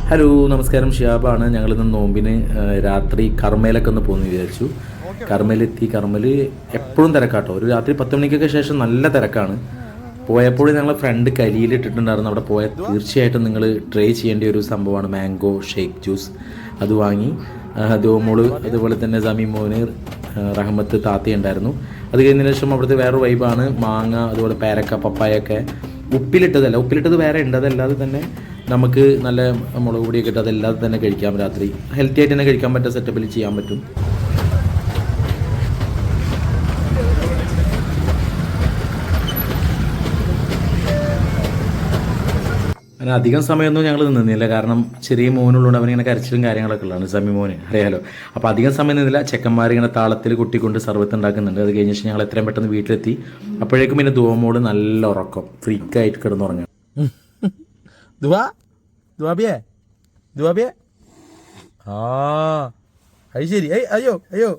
Hello നമസ്കാരം, ഷിയാബാണ്. ഞങ്ങളിന്ന് നോമ്പിന് രാത്രി കർമ്മയിലൊക്കെ ഒന്ന് പോകുന്നു വിചാരിച്ചു. കർമ്മയിലെത്തി. കർമ്മയിൽ എപ്പോഴും തിരക്കാട്ടോ. ഒരു രാത്രി 10 മണിക്കൊക്കെ ശേഷം നല്ല തിരക്കാണ്. പോയപ്പോഴും ഞങ്ങൾ ഫ്രണ്ട് കലിയിലിട്ടിട്ടുണ്ടായിരുന്നു. അവിടെ പോയാൽ തീർച്ചയായിട്ടും നിങ്ങൾ ട്രൈ ചെയ്യേണ്ട ഒരു സംഭവമാണ് മാംഗോ ഷേക്ക് ജ്യൂസ്. അത് വാങ്ങി ദോമോള്, അതുപോലെ തന്നെ സമീ മോന്, റഹ്മത്ത്, താത്തി ഉണ്ടായിരുന്നു. അത് കഴിഞ്ഞതിന് ശേഷം അവിടുത്തെ വേറൊരു വൈബാണ്. മാങ്ങ, അതുപോലെ പേരക്ക, പപ്പായൊക്കെ ഉപ്പിലിട്ടതല്ല, ഉപ്പിലിട്ടത് വേറെ ഉണ്ട്. അതല്ലാതെ തന്നെ നമുക്ക് നല്ല മുളക് പൊടിയൊക്കെ ഇട്ട് അതല്ലാതെ തന്നെ കഴിക്കാം. രാത്രി ഹെൽത്തി ആയിട്ട് തന്നെ കഴിക്കാൻ പറ്റുന്ന സെറ്റപ്പിൽ ചെയ്യാൻ പറ്റും. അങ്ങനെ അധികം സമയമൊന്നും ഞങ്ങൾ നിന്നില്ല. കാരണം ചെറിയ മോനുള്ളതുകൊണ്ട് അവനിങ്ങനെ കരച്ചിലും കാര്യങ്ങളൊക്കെ ഉള്ളതാണ്. സമി മോന് അറിയാലോ. അപ്പോൾ അധികം സമയം നിന്നില്ല. ചെക്കന്മാരിങ്ങനെ താളത്തിൽ കുട്ടിക്കൊണ്ട് സർവത്ത് ഉണ്ടാക്കുന്നുണ്ട്. അത് കഴിഞ്ഞ ശേഷം ഞങ്ങൾ എത്രയും പെട്ടെന്ന് വീട്ടിലെത്തി. അപ്പോഴേക്കും പിന്നെ ദുവമോള് നല്ല ഉറക്കം, ഫ്രീക്കായിട്ട് കിടന്നുറങ്ങുക. ദുവാ ദുവാബിയേ ദുവാബിയേ ആ അത് ശരി. അയ്യോ അയ്യോ